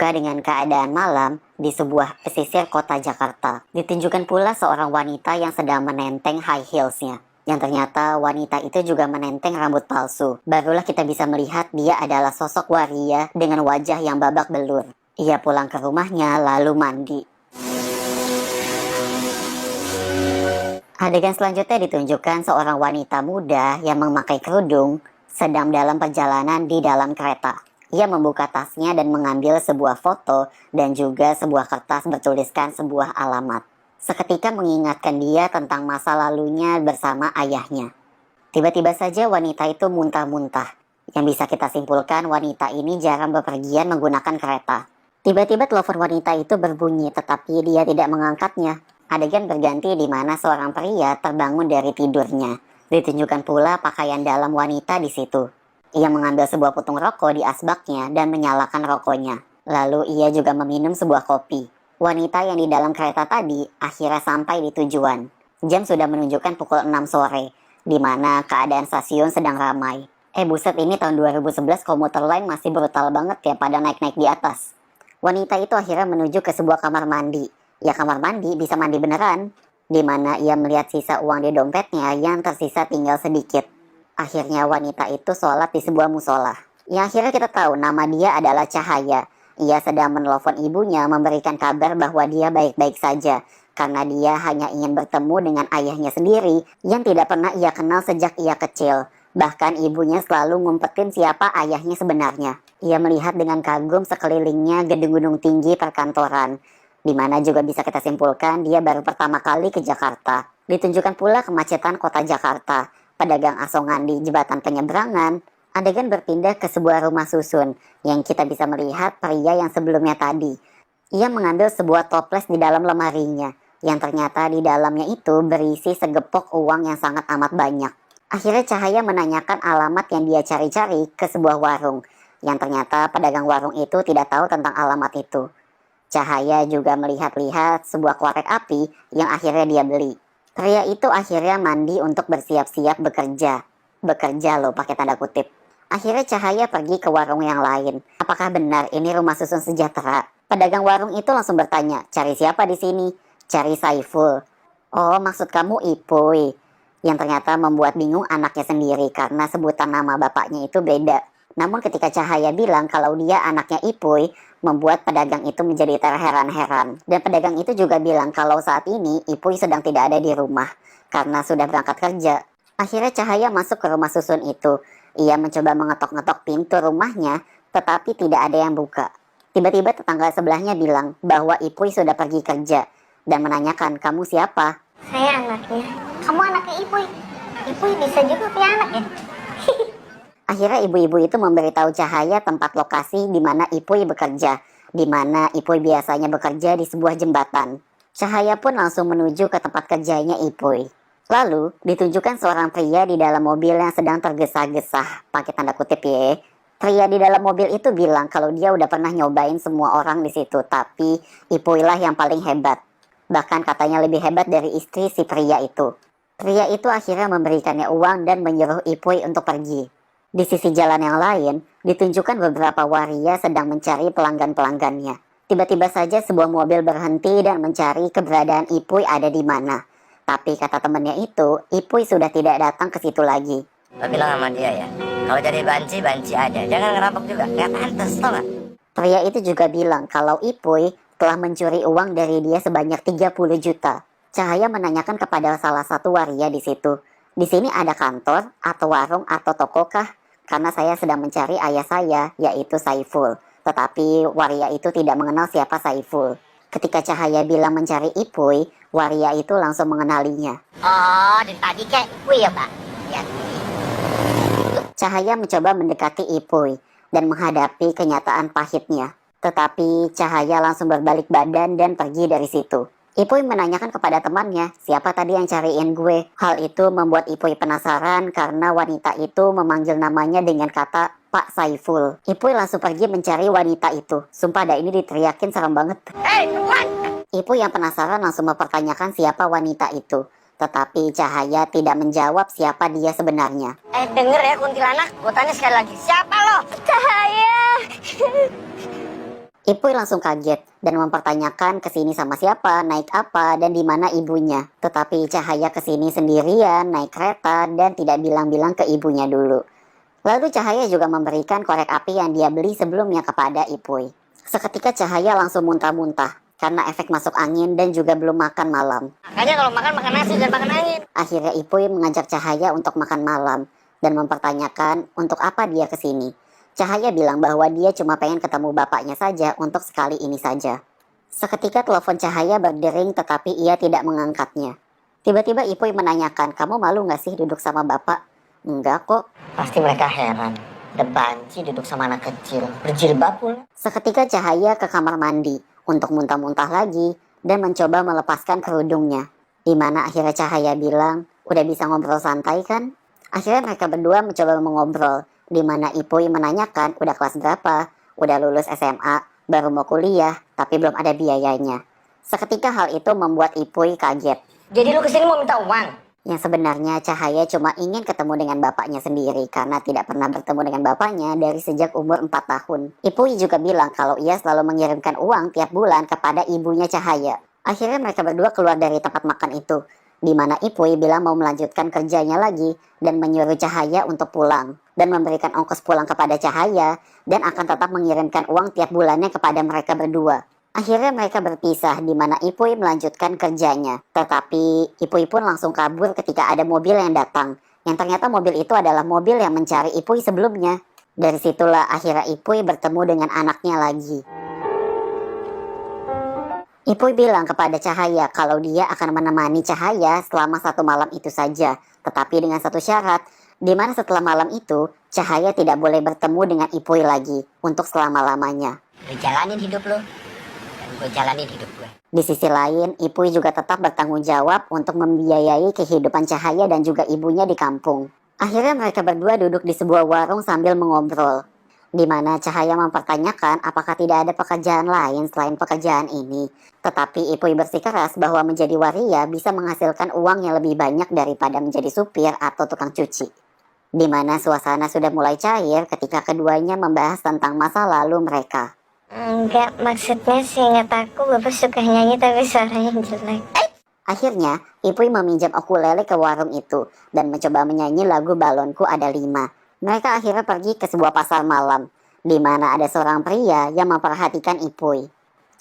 dibuka dengan keadaan malam di sebuah pesisir kota Jakarta. Ditunjukkan pula seorang wanita yang sedang menenteng high heelsnya. Yang ternyata wanita itu juga menenteng rambut palsu. Barulah kita bisa melihat dia adalah sosok waria dengan wajah yang babak belur. Ia pulang ke rumahnya lalu mandi. Adegan selanjutnya ditunjukkan seorang wanita muda yang memakai kerudung sedang dalam perjalanan di dalam kereta. Ia membuka tasnya dan mengambil sebuah foto dan juga sebuah kertas bertuliskan sebuah alamat. Seketika mengingatkan dia tentang masa lalunya bersama ayahnya. Tiba-tiba saja wanita itu muntah-muntah. Yang bisa kita simpulkan wanita ini jarang bepergian menggunakan kereta. Tiba-tiba telepon wanita itu berbunyi tetapi dia tidak mengangkatnya. Adegan berganti di mana seorang pria terbangun dari tidurnya. Ditunjukkan pula pakaian dalam wanita di situ. Ia mengambil sebuah putung rokok di asbaknya dan menyalakan rokoknya. Lalu ia juga meminum sebuah kopi. Wanita yang di dalam kereta tadi akhirnya sampai di tujuan. Jam sudah menunjukkan pukul 6 sore, di mana keadaan stasiun sedang ramai. Buset, ini tahun 2011 komuter lain masih brutal banget ya pada naik-naik di atas. Wanita itu akhirnya menuju ke sebuah kamar mandi. Ya kamar mandi bisa mandi beneran. Di mana ia melihat sisa uang di dompetnya yang tersisa tinggal sedikit. Akhirnya wanita itu sholat di sebuah musola. Yang akhirnya kita tahu nama dia adalah Cahaya. Ia sedang menelpon ibunya memberikan kabar bahwa dia baik-baik saja. Karena dia hanya ingin bertemu dengan ayahnya sendiri yang tidak pernah ia kenal sejak ia kecil. Bahkan ibunya selalu ngumpetin siapa ayahnya sebenarnya. Ia melihat dengan kagum sekelilingnya gedung-gedung tinggi perkantoran. Di mana juga bisa kita simpulkan dia baru pertama kali ke Jakarta. Ditunjukkan pula kemacetan kota Jakarta. Pedagang asongan di jembatan penyeberangan. Adegan berpindah ke sebuah rumah susun yang kita bisa melihat pria yang sebelumnya tadi. Ia mengambil sebuah toples di dalam lemarinya yang ternyata di dalamnya itu berisi segepok uang yang sangat amat banyak. Akhirnya Cahaya menanyakan alamat yang dia cari-cari ke sebuah warung yang ternyata pedagang warung itu tidak tahu tentang alamat itu. Cahaya juga melihat-lihat sebuah korek api yang akhirnya dia beli. Pria itu akhirnya mandi untuk bersiap-siap bekerja. Bekerja loh pakai tanda kutip. Akhirnya Cahaya pergi ke warung yang lain. Apakah benar ini rumah susun sejahtera? Pedagang warung itu langsung bertanya, cari siapa di sini? Cari Saiful. Oh, maksud kamu Ipoy. Yang ternyata membuat bingung anaknya sendiri karena sebutan nama bapaknya itu beda. Namun ketika Cahaya bilang kalau dia anaknya Ipoy, membuat pedagang itu menjadi terheran-heran. Dan pedagang itu juga bilang kalau saat ini Ipoy sedang tidak ada di rumah karena sudah berangkat kerja. Akhirnya Cahaya masuk ke rumah susun itu. Ia mencoba mengetok-ngetok pintu rumahnya, tetapi tidak ada yang buka. Tiba-tiba tetangga sebelahnya bilang bahwa Ipoy sudah pergi kerja dan menanyakan, kamu siapa? Saya anaknya. Kamu anaknya Ipoy? Ipoy bisa juga punya anak ya? Akhirnya ibu-ibu itu memberitahu Cahaya tempat lokasi di mana Ipoy bekerja, di mana Ipoy biasanya bekerja di sebuah jembatan. Cahaya pun langsung menuju ke tempat kerjanya Ipoy. Lalu ditunjukkan seorang pria di dalam mobil yang sedang tergesa-gesa, pakai tanda kutip ya. Pria di dalam mobil itu bilang kalau dia udah pernah nyobain semua orang di situ, tapi Ipoy lah yang paling hebat. Bahkan katanya lebih hebat dari istri si pria itu. Pria itu akhirnya memberikannya uang dan menyuruh Ipoy untuk pergi. Di sisi jalan yang lain, ditunjukkan beberapa waria sedang mencari pelanggan-pelanggannya. Tiba-tiba saja sebuah mobil berhenti dan mencari keberadaan Ipoy ada di mana. Tapi kata temannya itu, Ipoy sudah tidak datang ke situ lagi. Lo bilang sama dia ya, kalau jadi banci, banci aja. Jangan ngerampok juga, nggak pantas, tau gak? Pria itu juga bilang kalau Ipoy telah mencuri uang dari dia sebanyak 30 juta. Cahaya menanyakan kepada salah satu waria di situ. Di sini ada kantor, atau warung, atau toko kah? Karena saya sedang mencari ayah saya, yaitu Saiful. Tetapi waria itu tidak mengenal siapa Saiful. Ketika Cahaya bilang mencari Ipoy, waria itu langsung mengenalinya. Oh, dari tadi kayak Ipoy ya, Pak? Ya. Cahaya mencoba mendekati Ipoy dan menghadapi kenyataan pahitnya. Tetapi Cahaya langsung berbalik badan dan pergi dari situ. Ipoy menanyakan kepada temannya, siapa tadi yang cariin gue? Hal itu membuat Ipoy penasaran karena wanita itu memanggil namanya dengan kata Pak Saiful. Ipoy langsung pergi mencari wanita itu. Sumpah dah ini diteriakin serem banget. Hei, perempuan! Ipoy yang penasaran langsung mempertanyakan siapa wanita itu. Tetapi Cahaya tidak menjawab siapa dia sebenarnya. Denger ya kuntilanak, gue tanya sekali lagi, siapa lo? Cahaya! Ipuy langsung kaget dan mempertanyakan kesini sama siapa, naik apa, dan di mana ibunya. Tetapi Cahaya kesini sendirian, naik kereta, dan tidak bilang-bilang ke ibunya dulu. Lalu Cahaya juga memberikan korek api yang dia beli sebelumnya kepada Ipuy. Seketika Cahaya langsung muntah-muntah karena efek masuk angin dan juga belum makan malam. Makanya kalau makan, makan nasi dan makan angin. Akhirnya Ipuy mengajak Cahaya untuk makan malam dan mempertanyakan untuk apa dia kesini. Cahaya bilang bahwa dia cuma pengen ketemu bapaknya saja untuk sekali ini saja. Seketika telepon Cahaya berdering tetapi ia tidak mengangkatnya. Tiba-tiba Ipuy menanyakan, kamu malu gak sih duduk sama bapak? Enggak kok. Pasti mereka heran. Ada banci duduk sama anak kecil, berjilbab pula. Seketika Cahaya ke kamar mandi untuk muntah-muntah lagi dan mencoba melepaskan kerudungnya. Di mana akhirnya Cahaya bilang, udah bisa ngobrol santai kan? Akhirnya mereka berdua mencoba mengobrol. Di mana Ipuy menanyakan udah kelas berapa, udah lulus SMA, baru mau kuliah, tapi belum ada biayanya. Seketika hal itu membuat Ipuy kaget. Jadi lu kesini mau minta uang? Yang sebenarnya Cahaya cuma ingin ketemu dengan bapaknya sendiri karena tidak pernah bertemu dengan bapaknya dari sejak umur 4 tahun. Ipuy juga bilang kalau ia selalu mengirimkan uang tiap bulan kepada ibunya Cahaya. Akhirnya mereka berdua keluar dari tempat makan itu, di mana Ipuy bilang mau melanjutkan kerjanya lagi dan menyuruh Cahaya untuk pulang dan memberikan ongkos pulang kepada Cahaya dan akan tetap mengirimkan uang tiap bulannya kepada mereka berdua. Akhirnya mereka berpisah di mana Ipuy melanjutkan kerjanya. Tetapi Ipuy pun langsung kabur ketika ada mobil yang datang. Yang ternyata mobil itu adalah mobil yang mencari Ipuy sebelumnya. Dari situlah akhirnya Ipuy bertemu dengan anaknya lagi. Ipuy bilang kepada Cahaya kalau dia akan menemani Cahaya selama 1 malam itu saja. Tetapi dengan satu syarat, di mana setelah malam itu, Cahaya tidak boleh bertemu dengan Ipuy lagi untuk selama-lamanya. Lu jalanin hidup lu, dan gue jalanin hidup gue. Di sisi lain, Ipuy juga tetap bertanggung jawab untuk membiayai kehidupan Cahaya dan juga ibunya di kampung. Akhirnya mereka berdua duduk di sebuah warung sambil mengobrol. Di mana Cahaya mempertanyakan apakah tidak ada pekerjaan lain selain pekerjaan ini. Tetapi Ipuy bersikeras bahwa menjadi waria bisa menghasilkan uang yang lebih banyak daripada menjadi supir atau tukang cuci. Di mana suasana sudah mulai cair ketika keduanya membahas tentang masa lalu mereka. Enggak, maksudnya seingat aku bapak suka nyanyi tapi suaranya jelek. Akhirnya, Ipuy meminjam ukulele ke warung itu dan mencoba menyanyi lagu Balonku Ada 5. Mereka akhirnya pergi ke sebuah pasar malam, di mana ada seorang pria yang memperhatikan Ipuy.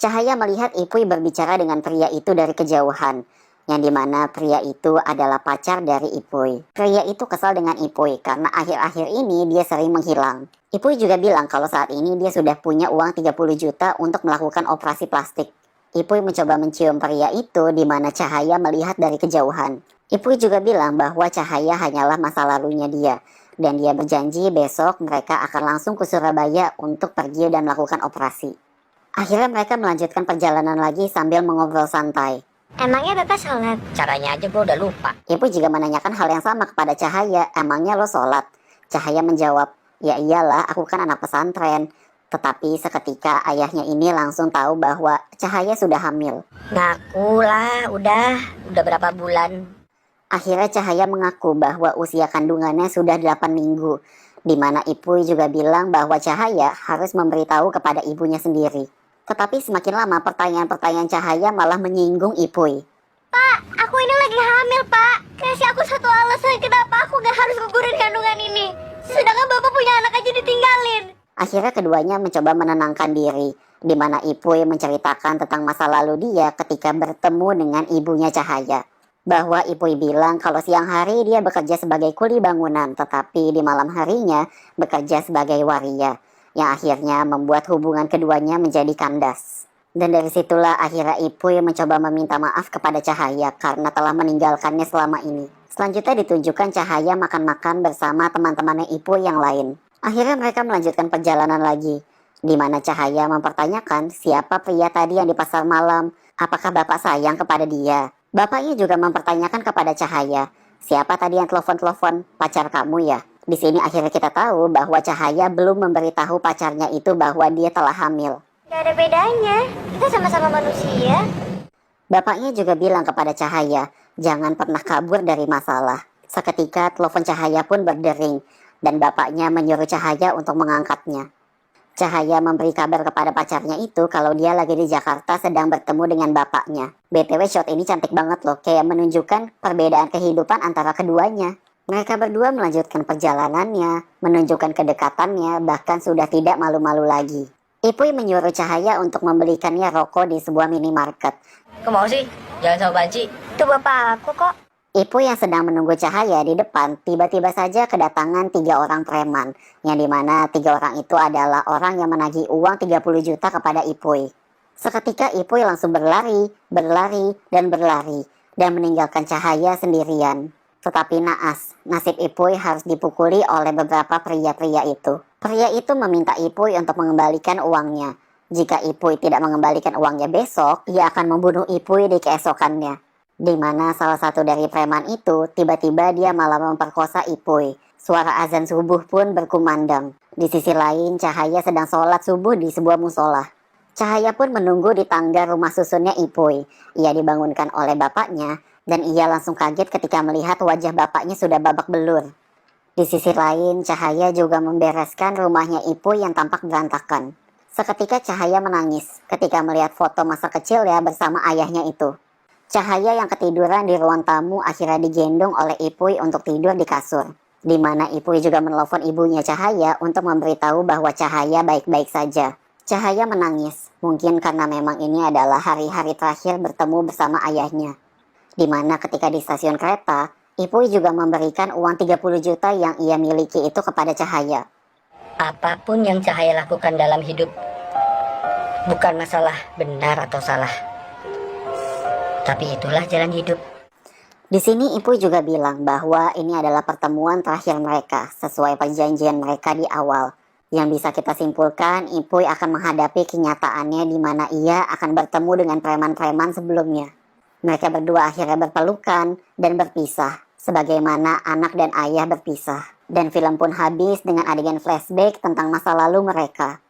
Cahaya melihat Ipuy berbicara dengan pria itu dari kejauhan, yang dimana pria itu adalah pacar dari Ipuy. Pria itu kesal dengan Ipuy karena akhir-akhir ini dia sering menghilang. Ipuy juga bilang kalau saat ini dia sudah punya uang 30 juta untuk melakukan operasi plastik. Ipuy mencoba mencium pria itu di mana Cahaya melihat dari kejauhan. Ipuy juga bilang bahwa Cahaya hanyalah masa lalunya dia. Dan dia berjanji besok mereka akan langsung ke Surabaya untuk pergi dan melakukan operasi. Akhirnya mereka melanjutkan perjalanan lagi sambil mengobrol santai. Emangnya bapak sholat? Caranya aja gue udah lupa. Ipuy juga menanyakan hal yang sama kepada Cahaya, emangnya lo sholat? Cahaya menjawab, ya iyalah aku kan anak pesantren. Tetapi seketika ayahnya ini langsung tahu bahwa Cahaya sudah hamil. Ngaku lah, udah berapa bulan. Akhirnya Cahaya mengaku bahwa usia kandungannya sudah 8 minggu. Di mana Ipuy juga bilang bahwa Cahaya harus memberitahu kepada ibunya sendiri. Tetapi semakin lama pertanyaan-pertanyaan Cahaya malah menyinggung Ipuy. Pak, aku ini lagi hamil pak. Kasih aku satu alasan kenapa aku gak harus gugurin kandungan ini. Sedangkan bapak punya anak aja ditinggalin. Akhirnya keduanya mencoba menenangkan diri. Di mana Ipuy menceritakan tentang masa lalu dia ketika bertemu dengan ibunya Cahaya. Bahwa Ipuy bilang kalau siang hari dia bekerja sebagai kuli bangunan, tetapi di malam harinya bekerja sebagai waria, yang akhirnya membuat hubungan keduanya menjadi kandas. Dan dari situlah akhirnya Ipuy mencoba meminta maaf kepada Cahaya karena telah meninggalkannya selama ini. Selanjutnya ditunjukkan Cahaya makan-makan bersama teman-temannya Ipuy yang lain. Akhirnya mereka melanjutkan perjalanan lagi, di mana Cahaya mempertanyakan siapa pria tadi yang di pasar malam, apakah bapak sayang kepada dia. Bapaknya juga mempertanyakan kepada Cahaya, siapa tadi yang telepon-telepon, pacar kamu ya? Di sini akhirnya kita tahu bahwa Cahaya belum memberitahu pacarnya itu bahwa dia telah hamil. Gak ada bedanya, kita sama-sama manusia. Bapaknya juga bilang kepada Cahaya, jangan pernah kabur dari masalah. Seketika telepon Cahaya pun berdering, dan bapaknya menyuruh Cahaya untuk mengangkatnya. Cahaya memberi kabar kepada pacarnya itu kalau dia lagi di Jakarta sedang bertemu dengan bapaknya. BTW shot ini cantik banget loh, kayak menunjukkan perbedaan kehidupan antara keduanya. Mereka berdua melanjutkan perjalanannya, menunjukkan kedekatannya, bahkan sudah tidak malu-malu lagi. Ipuy menyuruh Cahaya untuk membelikannya rokok di sebuah minimarket. Kok mau sih? Jangan sama banci. Itu bapak aku kok. Ipuy yang sedang menunggu Cahaya di depan tiba-tiba saja kedatangan 3 orang preman, yang dimana 3 orang itu adalah orang yang menagih uang 30 juta kepada Ipuy. Seketika Ipuy langsung berlari, dan meninggalkan Cahaya sendirian. Tetapi naas, nasib Ipuy harus dipukuli oleh beberapa pria-pria itu. Pria itu meminta Ipuy untuk mengembalikan uangnya. Jika Ipuy tidak mengembalikan uangnya besok, ia akan membunuh Ipuy di keesokannya. Di mana salah satu dari preman itu tiba-tiba dia malah memperkosa Ipuy. Suara azan subuh pun berkumandang. Di sisi lain, Cahaya sedang sholat subuh di sebuah musola. Cahaya pun menunggu di tangga rumah susunnya Ipuy. Ia dibangunkan oleh bapaknya, dan ia langsung kaget ketika melihat wajah bapaknya sudah babak belur. Di sisi lain, Cahaya juga membereskan rumahnya Ipuy yang tampak berantakan. Seketika Cahaya menangis ketika melihat foto masa kecilnya bersama ayahnya itu. Cahaya yang ketiduran di ruang tamu akhirnya digendong oleh Ipuy untuk tidur di kasur. Di mana Ipuy juga menelpon ibunya Cahaya untuk memberitahu bahwa Cahaya baik-baik saja. Cahaya menangis, mungkin karena memang ini adalah hari-hari terakhir bertemu bersama ayahnya. Di mana ketika di stasiun kereta, Ipuy juga memberikan uang 30 juta yang ia miliki itu kepada Cahaya. Apapun yang Cahaya lakukan dalam hidup, bukan masalah benar atau salah. Tapi itulah jalan hidup. Di sini Ipuy juga bilang bahwa ini adalah pertemuan terakhir mereka, sesuai perjanjian mereka di awal. Yang bisa kita simpulkan, Ipuy akan menghadapi kenyataannya di mana ia akan bertemu dengan preman-preman sebelumnya. Mereka berdua akhirnya berpelukan dan berpisah, sebagaimana anak dan ayah berpisah. Dan film pun habis dengan adegan flashback tentang masa lalu mereka.